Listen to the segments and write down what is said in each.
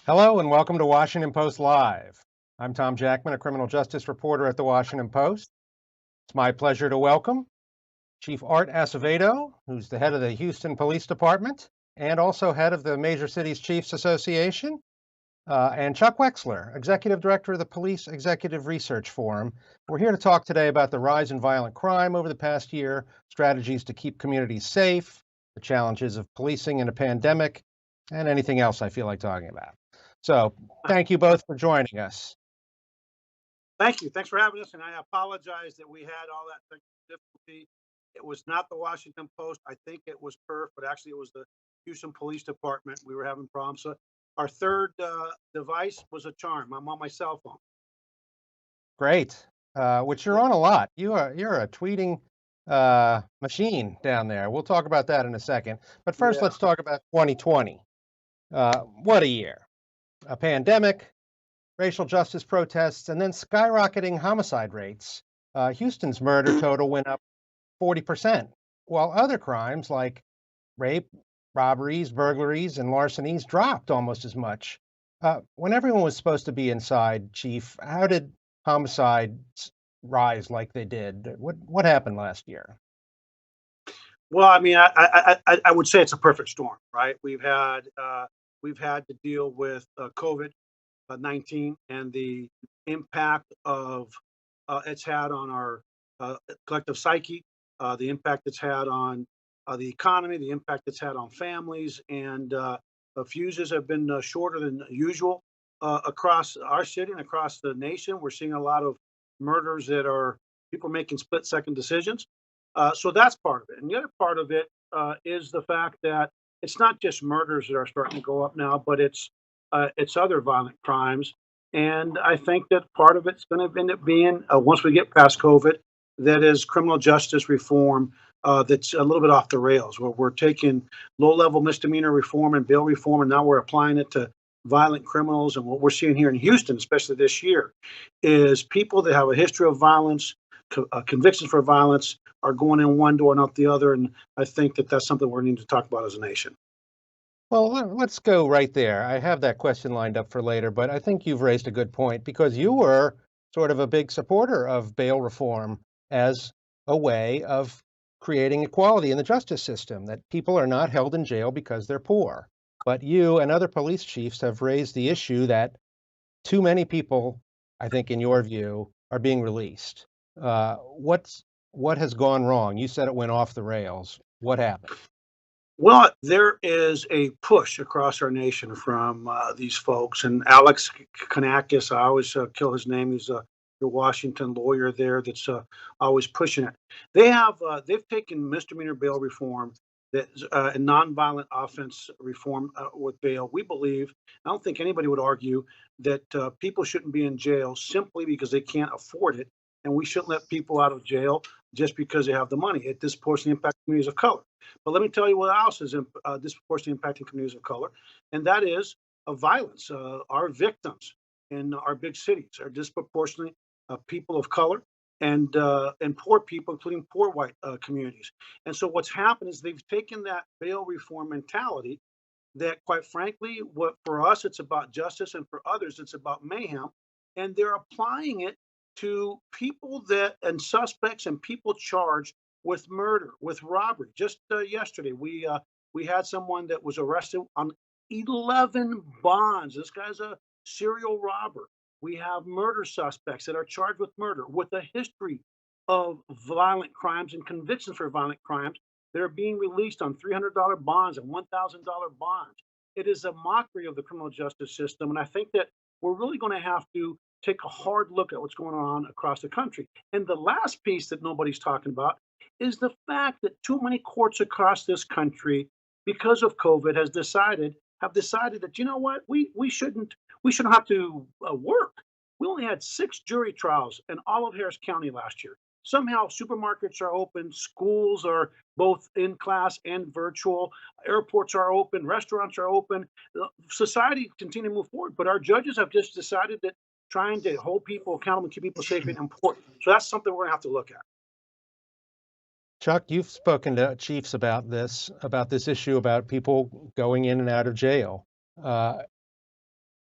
Hello and welcome to Washington Post Live. I'm Tom Jackman, a criminal justice reporter at the Washington Post. It's my pleasure to welcome Chief Art Acevedo, who's the head of the Houston Police Department and also head of the Major Cities Chiefs Association, and Chuck Wexler, executive director of the Police Executive Research Forum. We're here to talk today about the rise in violent crime over the past year, strategies to keep communities safe, the challenges of policing in a pandemic, and anything else I feel like talking about. So thank you both for joining us. Thank you. Thanks for having us. And I apologize that we had all that technical difficulty. It was not the Washington Post. I think it was Perf, but actually it was the Houston Police Department. We were having problems. So our third device was a charm. I'm on my cell phone. Great, which you're on a lot. You're a tweeting machine down there. We'll talk about that in a second. But first, Yeah. let's talk about 2020. What a year. A pandemic, racial justice protests, and then skyrocketing homicide rates. Houston's murder total went up 40%, while other crimes like rape, robberies, burglaries, and larcenies dropped almost as much. When everyone was supposed to be inside, Chief, how did homicides rise like they did? What happened last year? Well, I mean, I would say it's a perfect storm, right? We've had to deal with COVID-19 and the impact of it's had on our collective psyche, the impact it's had on the economy, the impact it's had on families, and fuses have been shorter than usual across our city and across the nation. We're seeing a lot of murders that are people making split-second decisions. So that's part of it. And the other part of it is the fact that it's not just murders that are starting to go up now, but it's other violent crimes. And I think that part of it's going to end up being once we get past COVID, that is criminal justice reform that's a little bit off the rails, where we're taking low-level misdemeanor reform and bail reform, and now we're applying it to violent criminals. And what we're seeing here in Houston, especially this year, is people that have a history of violence, convictions for violence, are going in one door, not the other. And I think that that's something we're needing to talk about as a nation. Well, let's go right there. I have that question lined up for later, but I think you've raised a good point because you were sort of a big supporter of bail reform as a way of creating equality in the justice system, that people are not held in jail because they're poor. But you and other police chiefs have raised the issue that too many people, I think, in your view, are being released. What has gone wrong? You said it went off the rails. What happened? Well, there is a push across our nation from these folks. And Alex Kanakis, I always kill his name. He's the Washington lawyer there that's always pushing it. They've taken misdemeanor bail reform that and nonviolent offense reform with bail. We believe, I don't think anybody would argue that people shouldn't be in jail simply because they can't afford it, and we shouldn't let people out of jail just because they have the money. It disproportionately impacts communities of color. But let me tell you what else is disproportionately impacting communities of color, and that is violence. Our victims in our big cities are disproportionately people of color and poor people, including poor white communities. And so what's happened is they've taken that bail reform mentality that, quite frankly, what for us it's about justice, and for others it's about mayhem, and they're applying it to people that and suspects and people charged with murder, with robbery. Just yesterday, we had someone that was arrested on 11 bonds. This guy's a serial robber. We have murder suspects that are charged with murder with a history of violent crimes and convictions for violent crimes that are being released on $300 bonds and $1,000 bonds. It is a mockery of the criminal justice system. And I think that we're really going to have to take a hard look at what's going on across the country. And the last piece that nobody's talking about is the fact that too many courts across this country, because of COVID, have decided that, you know what, we shouldn't have to work. We only had 6 jury trials in all of Harris County last year. Somehow supermarkets are open, schools are both in class and virtual, airports are open, restaurants are open. Society continue to move forward, but our judges have just decided that trying to hold people accountable and keep people safe is important. So that's something we're gonna have to look at. Chuck, you've spoken to chiefs about this issue about people going in and out of jail. Uh,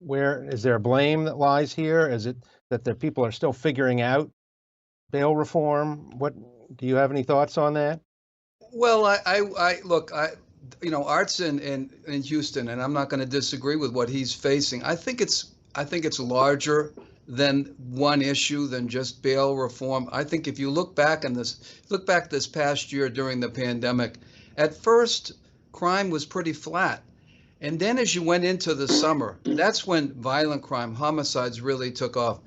where is there a blame that lies here? Is it that the people are still figuring out bail reform? What do you have any thoughts on that? Well, look, Art's in Houston, and I'm not going to disagree with what he's facing. I think it's larger than one issue than just bail reform. I think if you look back this past year during the pandemic, at first crime was pretty flat. And then as you went into the summer, that's when violent crime, homicides really took off.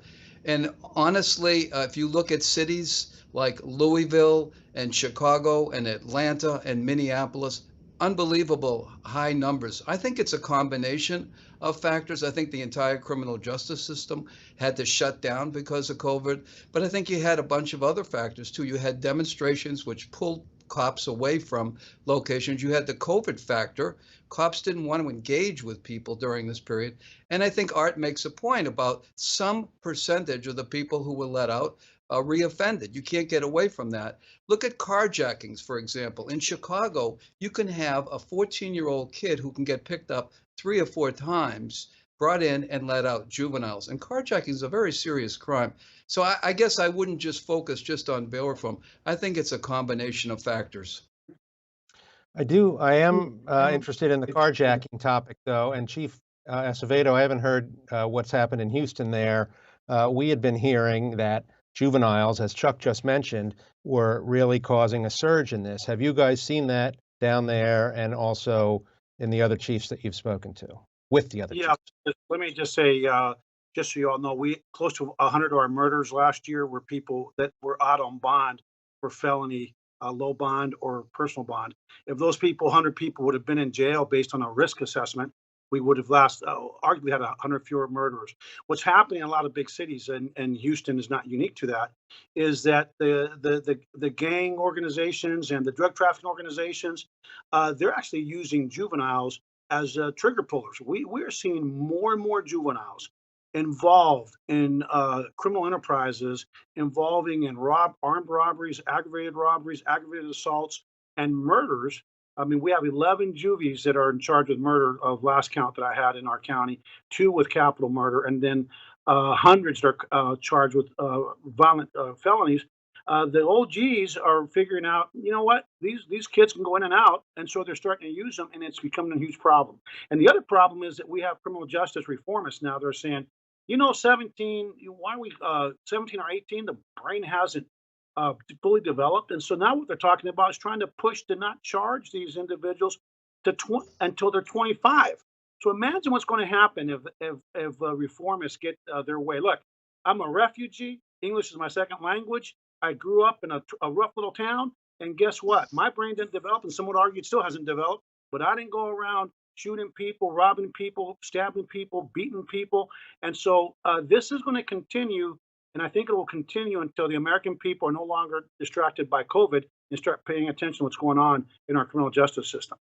And honestly, if you look at cities like Louisville and Chicago and Atlanta and Minneapolis, unbelievable high numbers. I think it's a combination of factors. I think the entire criminal justice system had to shut down because of COVID, but I think you had a bunch of other factors too. You had demonstrations which pulled cops away from locations. You had the COVID factor. Cops didn't want to engage with people during this period. And I think Art makes a point about some percentage of the people who were let out reoffended. You can't get away from that. Look at carjackings, for example. In Chicago, you can have a 14-year-old kid who can get picked up 3 or 4 times, brought in and let out, juveniles. And carjacking is a very serious crime. So I guess I wouldn't just focus just on bail reform. I think it's a combination of factors. I am interested in the carjacking topic, though. And Chief Acevedo, I haven't heard what's happened in Houston there. We had been hearing that juveniles, as Chuck just mentioned, were really causing a surge in this. Have you guys seen that down there, and also in the other chiefs that you've spoken to, with the other chiefs? Let me just say, just so you all know, we close to 100 of our murders last year were people that were out on bond for felony, low bond or personal bond. If those people, 100 people, would have been in jail based on a risk assessment, we would have arguably had 100 fewer murderers. What's happening in a lot of big cities, and Houston is not unique to that, is that the gang organizations and the drug trafficking organizations, they're actually using juveniles as trigger pullers. We're seeing more and more juveniles involved in criminal enterprises involving in armed robberies, aggravated assaults, and murders. I mean, we have 11 juvies that are in charge with murder of last count that I had in our county, 2 with capital murder, and then hundreds that are charged with violent felonies. The OGs are figuring out, you know what, these kids can go in and out, and so they're starting to use them, and it's becoming a huge problem. And the other problem is that we have criminal justice reformists now. They're saying, 17, why are we 17 or 18? The brain hasn't fully developed, and so now what they're talking about is trying to push to not charge these individuals until they're 25. So imagine what's going to happen if reformists get their way. Look, I'm a refugee. English is my second language. I grew up in a rough little town, and guess what? My brain didn't develop, and some would argue it still hasn't developed. But I didn't go around shooting people, robbing people, stabbing people, beating people, and so this is going to continue. And I think it will continue until the American people are no longer distracted by COVID and start paying attention to what's going on in our criminal justice system.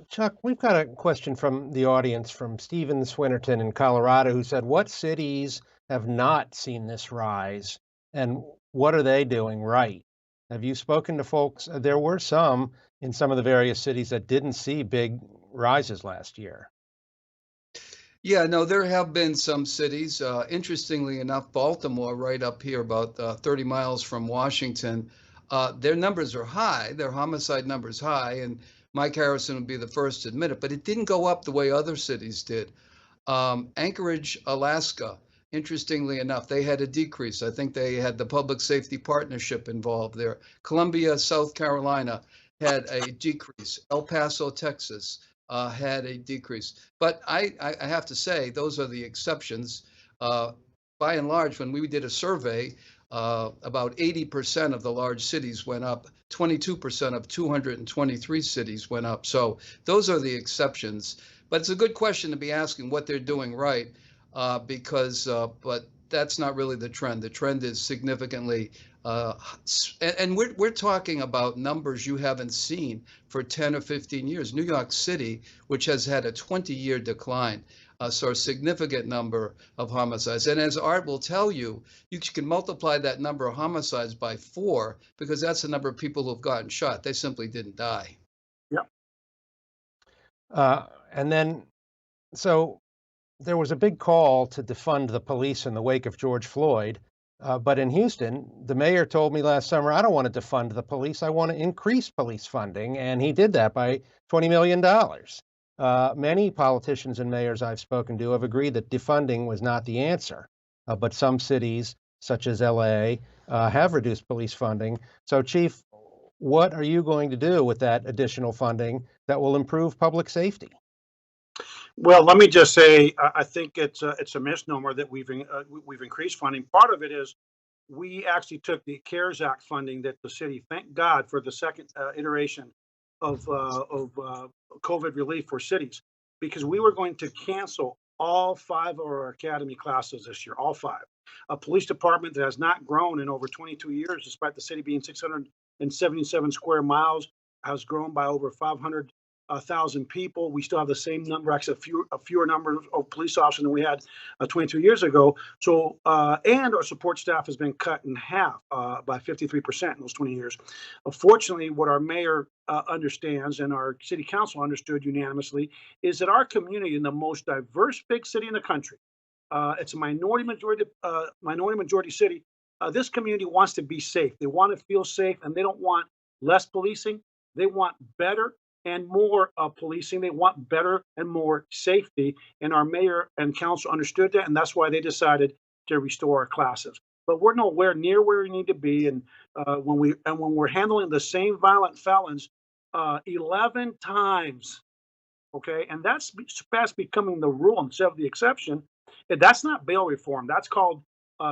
Chuck, we've got a question from the audience from Stephen Swinnerton in Colorado, who said, what cities have not seen this rise, and what are they doing right? Have you spoken to folks? There were some in some of the various cities that didn't see big rises last year. Yeah, no, there have been some cities. Interestingly enough, Baltimore, right up here, about 30 miles from Washington, their numbers are high. Their homicide numbers high, and Mike Harrison would be the first to admit it. But it didn't go up the way other cities did. Anchorage, Alaska, interestingly enough, they had a decrease. I think they had the public safety partnership involved there. Columbia, South Carolina had a decrease. El Paso, Texas, had a decrease. But I have to say, those are the exceptions. By and large, when we did a survey, about 80% of the large cities went up, 22% of 223 cities went up. So those are the exceptions. But it's a good question to be asking what they're doing right, but that's not really the trend. The trend is significantly, and we're talking about numbers you haven't seen for 10 or 15 years. New York City, which has had a 20-year decline, saw a significant number of homicides. And as Art will tell you, you can multiply that number of homicides by 4, because that's the number of people who've gotten shot. They simply didn't die. Yep. And then So there was a big call to defund the police in the wake of George Floyd. But in Houston, the mayor told me last summer, I don't want to defund the police. I want to increase police funding. And he did that by $20 million. Many politicians and mayors I've spoken to have agreed that defunding was not the answer. But some cities, such as LA, have reduced police funding. So, Chief, what are you going to do with that additional funding that will improve public safety? Well, let me just say, I think it's a misnomer that we've increased funding. Part of it is we actually took the CARES Act funding that the city, thank God for the second iteration of COVID relief for cities, because we were going to cancel all 5 of our academy classes this year, all 5. A police department that has not grown in over 22 years, despite the city being 677 square miles, has grown by over 500,000 people. We still have the same number, actually a fewer number of police officers than we had 22 years ago. So, and our support staff has been cut in half by 53% in those 20 years. Fortunately, what our mayor understands and our city council understood unanimously is that our community, in the most diverse big city in the country, it's a minority majority city. This community wants to be safe. They want to feel safe, and they don't want less policing. They want better and more policing. They want better and more safety. And our mayor and council understood that, and that's why they decided to restore our classes. But we're nowhere near where we need to be. And when we're handling the same violent felons 11 times, okay, and that's fast becoming the rule instead of the exception. And that's not bail reform. That's called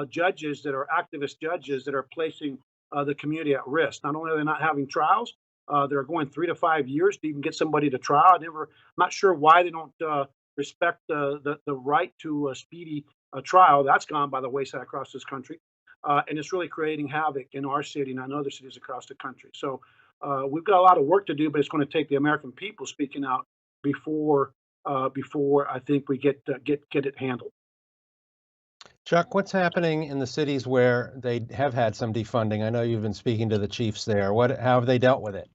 judges that are activist judges that are placing the community at risk. Not only are they not having trials, they're going 3 to 5 years to even get somebody to trial. I'm not sure why they don't respect the right to a speedy trial. That's gone by the wayside across this country, and it's really creating havoc in our city and in other cities across the country. So we've got a lot of work to do, but it's going to take the American people speaking out before I think we get it handled. Chuck, what's happening in the cities where they have had some defunding? I know you've been speaking to the chiefs there. How have they dealt with it?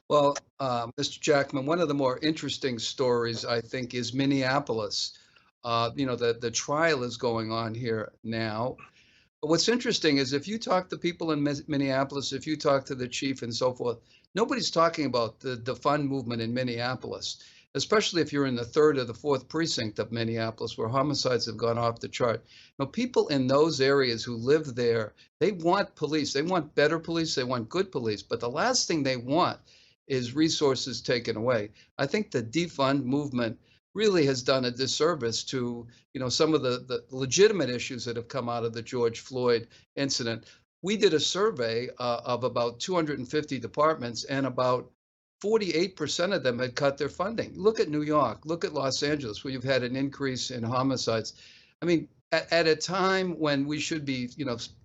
Well, Mr. Jackman, one of the more interesting stories, I think, is Minneapolis. The trial is going on here now. But what's interesting is if you talk to people in Minneapolis, if you talk to the chief and so forth, nobody's talking about the defund movement in Minneapolis, especially if you're in the 3rd or the 4th precinct of Minneapolis, where homicides have gone off the chart. People in those areas who live there, they want police. They want better police. They want good police. But the last thing they want is resources taken away. I think the defund movement really has done a disservice to, some of the legitimate issues that have come out of the George Floyd incident. We did a survey of about 250 departments, and about 48% of them had cut their funding. Look at New York, look at Los Angeles, where you've had an increase in homicides. I mean, at a time when we should be,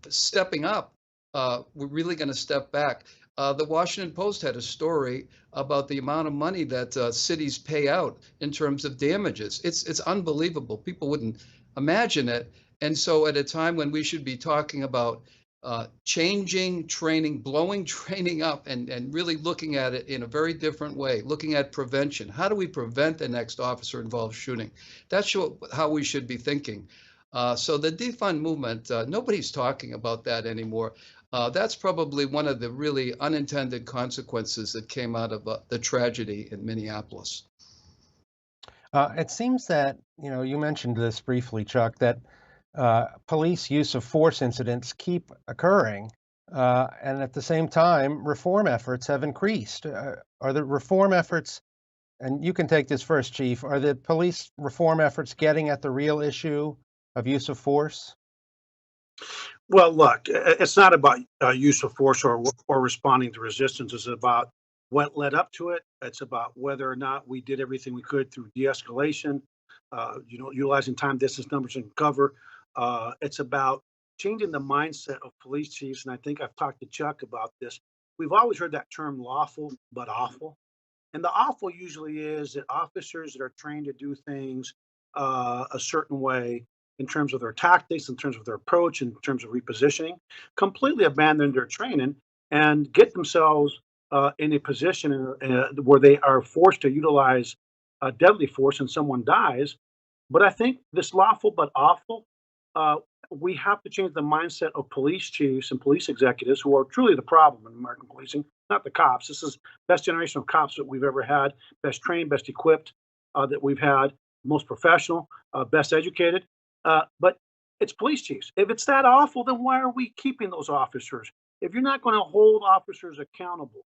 stepping up, we're really going to step back. The Washington Post had a story about the amount of money that cities pay out in terms of damages. It's unbelievable. People wouldn't imagine it. And so at a time when we should be talking about changing training, blowing training up, and really looking at it in a very different way, looking at prevention. How do we prevent the next officer-involved shooting? That's how we should be thinking. So the defund movement, nobody's talking about that anymore. That's probably one of the really unintended consequences that came out of the tragedy in Minneapolis. It seems that, you mentioned this briefly, Chuck, that police use of force incidents keep occurring. And at the same time, reform efforts have increased. Are the reform efforts, and you can take this first, Chief, are the police reform efforts getting at the real issue of use of force? Well, look, it's not about use of force or responding to resistance. It's about what led up to it. It's about whether or not we did everything we could through de-escalation, utilizing time, distance, numbers, and cover. It's about changing the mindset of police chiefs. And I think I've talked to Chuck about this. We've always heard that term lawful but awful. And the awful usually is that officers that are trained to do things a certain way in terms of their tactics, in terms of their approach, in terms of repositioning, completely abandon their training and get themselves in a position where they are forced to utilize deadly force and someone dies. But I think this lawful but awful, uh, we have to change the mindset of police chiefs and police executives who are truly the problem in American policing, not the cops. This is best generation of cops that we've ever had, best trained, best equipped that we've had, most professional, best educated. But it's police chiefs. If it's that awful, then why are we keeping those officers? If you're not going to hold officers accountable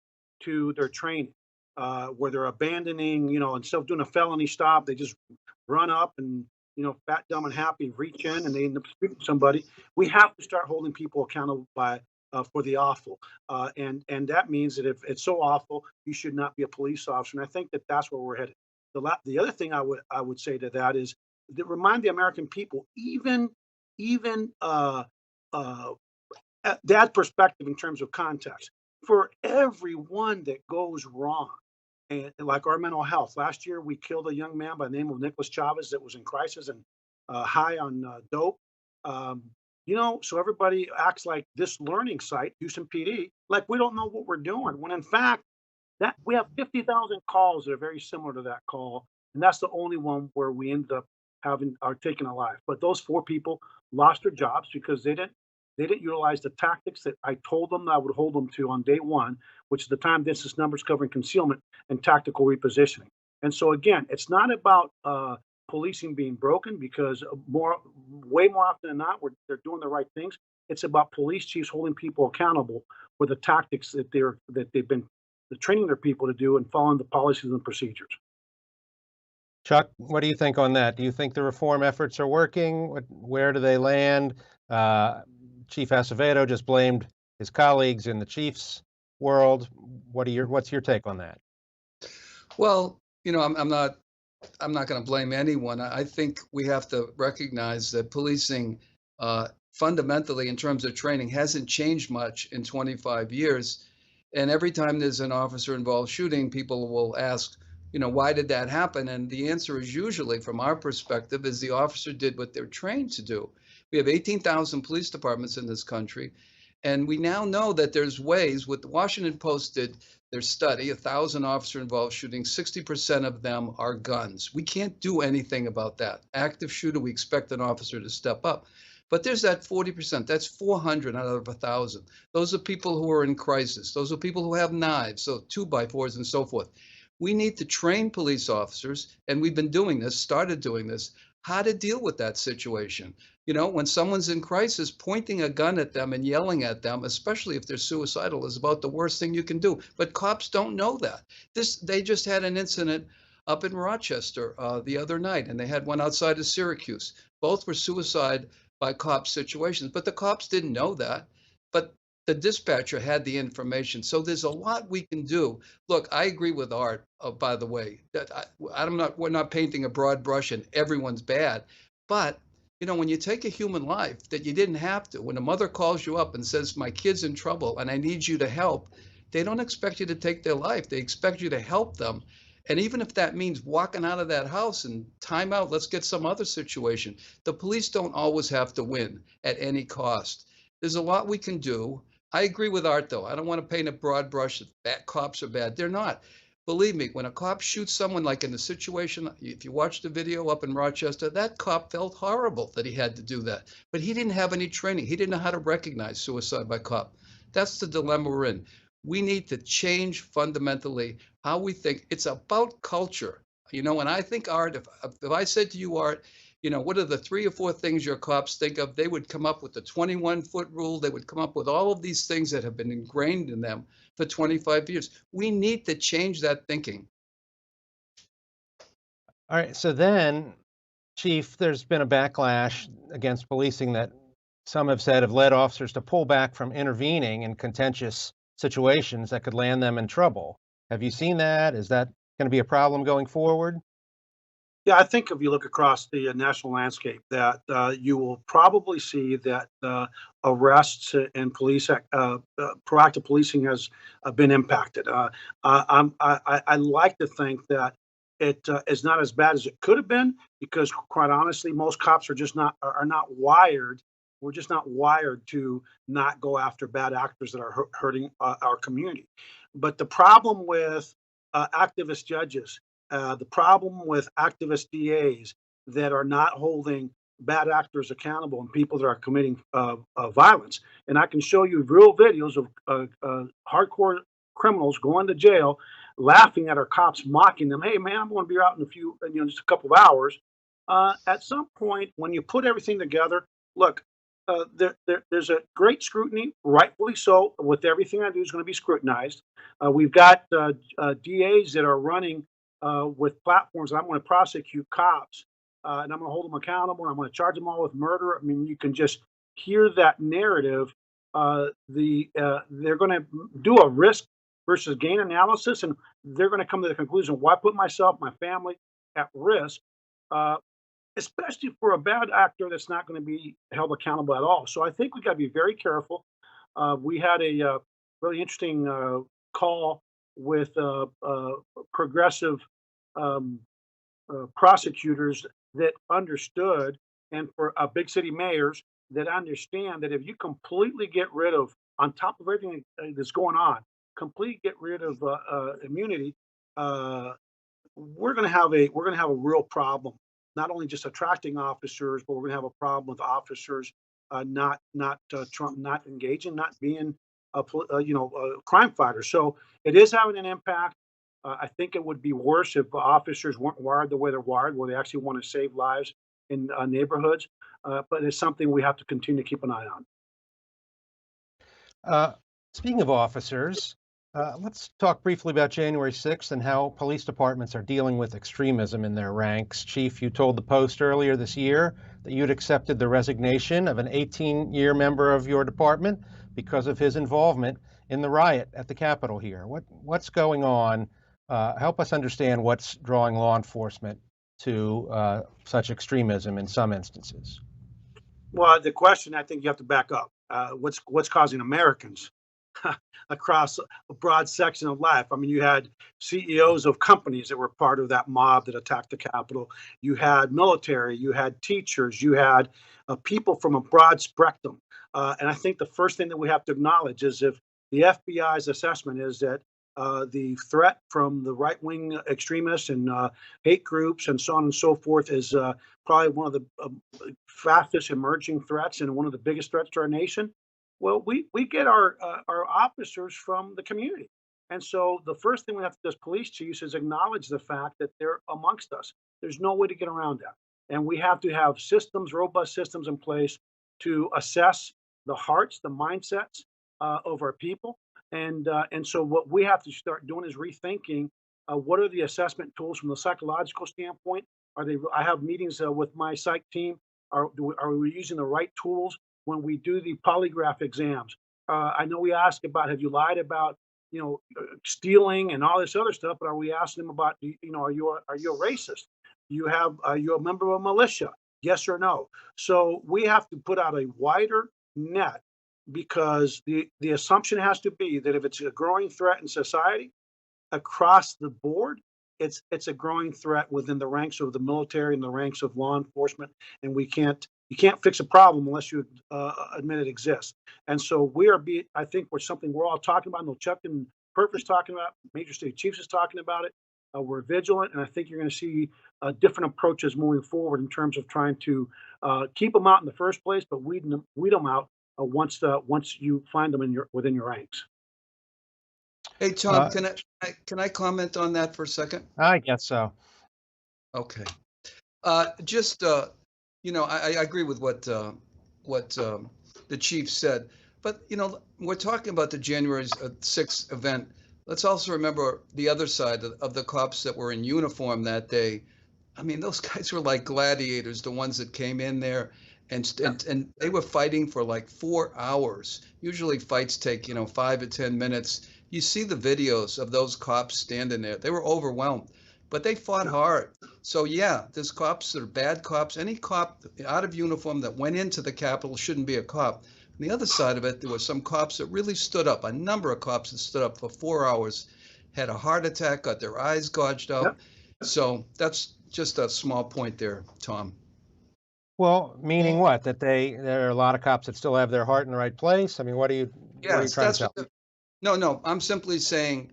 to their training, where they're abandoning, instead of doing a felony stop, they just run up and, fat, dumb, and happy, reach in and they end up shooting somebody. We have to start holding people accountable for the awful, and that means that if it's so awful, you should not be a police officer. And I think that that's where we're headed. The other thing I would say to that is that remind the American people, even that perspective in terms of context, for everyone that goes wrong. And like our mental health, last year we killed a young man by the name of Nicholas Chavez that was in crisis and high on dope. So everybody acts like this learning site, Houston PD, like we don't know what we're doing. When in fact, that we have 50,000 calls that are very similar to that call, and that's the only one where we ended up taking a life. But those 4 people lost their jobs because they didn't utilize the tactics that I told them I would hold them to on day one, which is the time distance numbers covering concealment and tactical repositioning. And so again, it's not about policing being broken, because way more often than not, they're doing the right things. It's about police chiefs holding people accountable for the tactics that they've been training their people to do and following the policies and procedures. Chuck, what do you think on that? Do you think the reform efforts are working? Where do they land? Chief Acevedo just blamed his colleagues in the Chiefs world. What's your take on that? Well, I'm not going to blame anyone. I think we have to recognize that policing fundamentally in terms of training hasn't changed much in 25 years. And every time there's an officer involved shooting, people will ask, why did that happen? And the answer is usually, from our perspective, is the officer did what they're trained to do. We have 18,000 police departments in this country, and we now know that there's ways. What the Washington Post did their study, 1,000 officer-involved shootings, 60% of them are guns. We can't do anything about that. Active shooter, we expect an officer to step up. But there's that 40%, that's 400 out of 1,000. Those are people who are in crisis. Those are people who have knives, so 2x4s and so forth. We need to train police officers, and we've been doing this, started doing this, how to deal with that situation. When someone's in crisis, pointing a gun at them and yelling at them, especially if they're suicidal, is about the worst thing you can do. But cops don't know that. They just had an incident up in Rochester the other night, and they had one outside of Syracuse. Both were suicide by cop situations, but the cops didn't know that. But the dispatcher had the information. So there's a lot we can do. Look, I agree with Art, by the way, that we're not painting a broad brush and everyone's bad. But, when you take a human life that you didn't have to, when a mother calls you up and says, my kid's in trouble and I need you to help, they don't expect you to take their life. They expect you to help them. And even if that means walking out of that house and time out, let's get some other situation. The police don't always have to win at any cost. There's a lot we can do. I agree with Art, though. I don't want to paint a broad brush that cops are bad. They're not. Believe me, when a cop shoots someone, like in the situation, if you watch the video up in Rochester, that cop felt horrible that he had to do that. But he didn't have any training. He didn't know how to recognize suicide by cop. That's the dilemma we're in. We need to change fundamentally how we think. It's about culture. And I think, Art, if I said to you, Art, what are the 3 or 4 things your cops think of? They would come up with the 21-foot rule. They would come up with all of these things that have been ingrained in them for 25 years. We need to change that thinking. All right. So then, Chief, there's been a backlash against policing that some have said have led officers to pull back from intervening in contentious situations that could land them in trouble. Have you seen that? Is that going to be a problem going forward? Yeah, I think if you look across the national landscape, that you will probably see that arrests and proactive policing has been impacted. I like to think that it is not as bad as it could have been, because quite honestly, most cops are not wired. We're just not wired to not go after bad actors that are hurting our community. But the problem with activist judges The problem with activist DAs that are not holding bad actors accountable and people that are committing violence. And I can show you real videos of hardcore criminals going to jail, laughing at our cops, mocking them. Hey, man, I'm going to be out in just a couple of hours. At some point, when you put everything together, look, there's a great scrutiny, rightfully so. With everything I do is going to be scrutinized. We've got DAs that are running with platforms, and I'm going to prosecute cops, and I'm going to hold them accountable, and I'm going to charge them all with murder. I mean, you can just hear that narrative. They're going to do a risk versus gain analysis, and they're going to come to the conclusion, why put myself, my family at risk, especially for a bad actor that's not going to be held accountable at all. So I think we got to be very careful. We had a really interesting call with progressive prosecutors that understood, and for big city mayors that understand that if you completely get rid of, on top of everything that's going on, completely get rid of immunity, we're going to have a real problem. Not only just attracting officers, but we're going to have a problem with officers not engaging, not being a crime fighters. So it is having an impact. I think it would be worse if officers weren't wired the way they're wired, where they actually want to save lives in neighborhoods. But it's something we have to continue to keep an eye on. Speaking of officers, let's talk briefly about January 6th and how police departments are dealing with extremism in their ranks. Chief, you told the Post earlier this year that you'd accepted the resignation of an 18-year member of your department because of his involvement in the riot at the Capitol here. What's going on? Help us understand what's drawing law enforcement to such extremism in some instances. Well, the question, I think you have to back up. What's causing Americans across a broad section of life? I mean, you had CEOs of companies that were part of that mob that attacked the Capitol. You had military, you had teachers, you had people from a broad spectrum. And I think the first thing that we have to acknowledge is if the FBI's assessment is that the threat from the right-wing extremists and hate groups and so on and so forth is probably one of the fastest emerging threats and one of the biggest threats to our nation. Well, we get our officers from the community. And so the first thing we have to do as police chiefs is acknowledge the fact that they're amongst us. There's no way to get around that. And we have to have systems, robust systems in place to assess the hearts, the mindsets of our people. And so what we have to start doing is rethinking what are the assessment tools from the psychological standpoint. I have meetings with my psych team. Are we using the right tools when we do the polygraph exams? I know we ask about, have you lied about, stealing and all this other stuff, but are we asking them about, are you a racist? Are you a member of a militia? Yes or no? So we have to put out a wider net, because the assumption has to be that if it's a growing threat in society across the board, it's a growing threat within the ranks of the military and the ranks of law enforcement. And you can't fix a problem unless you admit it exists. And so I think something we're all talking about. I know Chuck and Perf is talking about, Major State Chiefs is talking about it. We're vigilant, and I think you're going to see different approaches moving forward in terms of trying to keep them out in the first place, but weed them out once you find them within your ranks. Hey, Tom, can I comment on that for a second? I guess so. Okay. I agree with what the chief said, but we're talking about the January 6th event. Let's also remember the other side of the cops that were in uniform that day. I mean, those guys were like gladiators, the ones that came in there. And they were fighting for like 4 hours. Usually fights take, 5 to 10 minutes. You see the videos of those cops standing there. They were overwhelmed, but they fought hard. So yeah, there's cops that are bad cops. Any cop out of uniform that went into the Capitol shouldn't be a cop. On the other side of it, there were some cops that really stood up. A number of cops that stood up for 4 hours, had a heart attack, got their eyes gouged out. Yep. So that's just a small point there, Tom. Well, meaning what? That there are a lot of cops that still have their heart in the right place? I mean, what are you trying to tell? No, I'm simply saying,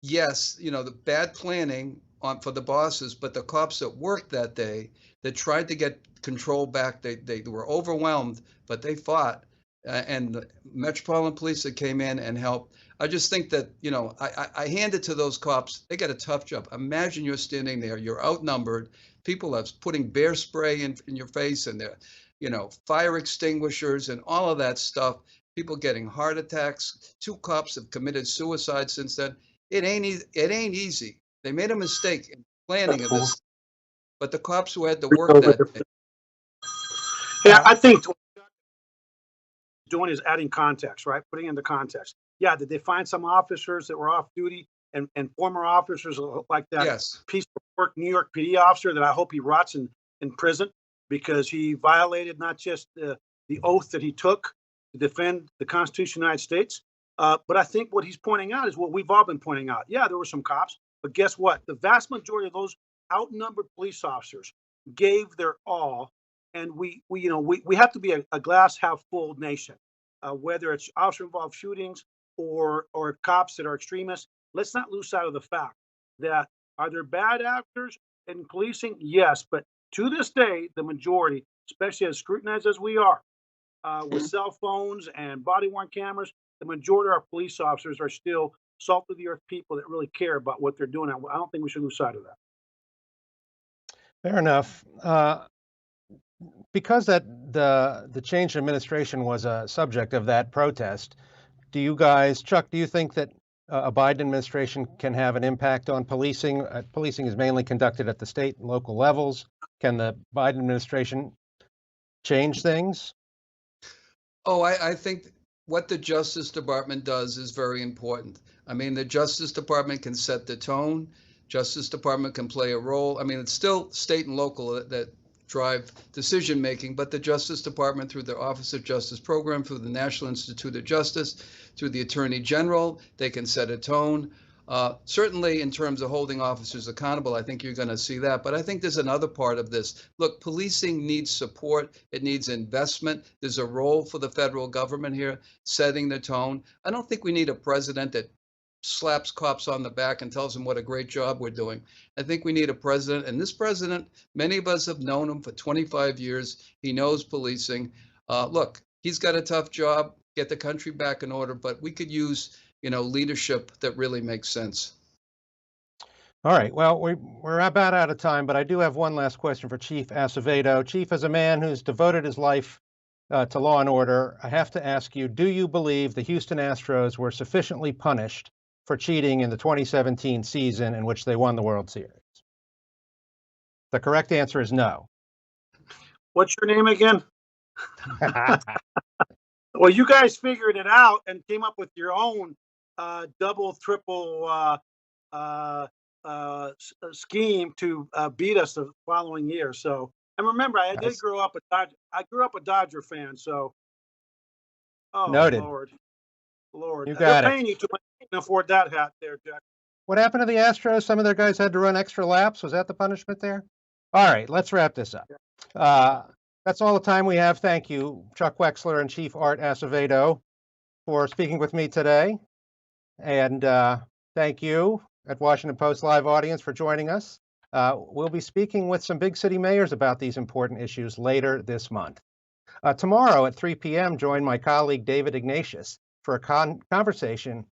yes, the bad planning for the bosses, but the cops that worked that day that tried to get control back, they were overwhelmed, but they fought. And the Metropolitan Police that came in and helped. I just think that, I hand it to those cops. They got a tough job. Imagine you're standing there, you're outnumbered. People are putting bear spray in your face, and they're, fire extinguishers and all of that stuff. People getting heart attacks. 2 cops have committed suicide since then. It ain't easy. They made a mistake in planning of this, but the cops who had to work that day. Yeah, I think doing is adding context, right? Putting into context. Yeah, did they find some officers that were off duty and former officers like that? Yes. Piece of work New York PD officer that I hope he rots in prison because he violated not just the oath that he took to defend the Constitution of the United States, but I think what he's pointing out is what we've all been pointing out. Yeah, there were some cops, but guess what? The vast majority of those outnumbered police officers gave their all. And we have to be a glass half full nation, whether it's officer involved shootings or cops that are extremists. Let's not lose sight of the fact that are there bad actors in policing? Yes, but to this day, the majority, especially as scrutinized as we are, with cell phones and body worn cameras, the majority of our police officers are still salt of the earth people that really care about what they're doing. I don't think we should lose sight of that. Fair enough. Because the change in administration was a subject of that protest, do you guys, Chuck, do you think that a Biden administration can have an impact on policing? Policing is mainly conducted at the state and local levels. Can the Biden administration change things? Oh, I think what the Justice Department does is very important. I mean, the Justice Department can set the tone. Justice Department can play a role. I mean, it's still state and local that drive decision making, but the Justice Department, through the Office of Justice Program, through the National Institute of Justice, through the Attorney General, they can set a tone. Certainly in terms of holding officers accountable, I think you're going to see that. But I think there's another part of this. Look, policing needs support. It needs investment. There's a role for the federal government here, setting the tone. I don't think we need a president that slaps cops on the back and tells them what a great job we're doing. I think we need a president, and this president, many of us have known him for 25 years. He knows policing. Look, he's got a tough job, get the country back in order, but we could use, leadership that really makes sense. All right. Well, we're about out of time, but I do have one last question for Chief Acevedo. Chief, as a man who's devoted his life to law and order, I have to ask you, do you believe the Houston Astros were sufficiently punished for cheating in the 2017 season in which they won the World Series? The correct answer is no. What's your name again? Well, you guys figured it out and came up with your own double, triple scheme to beat us the following year. So, and remember, I did grow up a Dodger fan. So, noted. Lord, you got they're it. paying you too much to afford that hat there, Jack. What happened to the Astros? Some of their guys had to run extra laps. Was that the punishment there? All right, let's wrap this up. That's all the time we have. Thank you, Chuck Wexler and Chief Art Acevedo, for speaking with me today. And thank you at Washington Post Live audience for joining us. We'll be speaking with some big city mayors about these important issues later this month. Tomorrow at 3 p.m., join my colleague David Ignatius for a conversation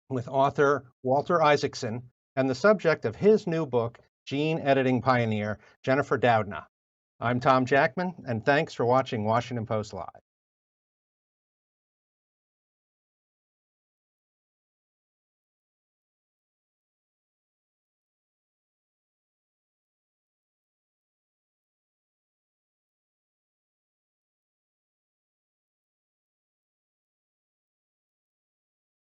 with author Walter Isaacson and the subject of his new book, Gene Editing Pioneer, Jennifer Doudna. I'm Tom Jackman, and thanks for watching Washington Post Live.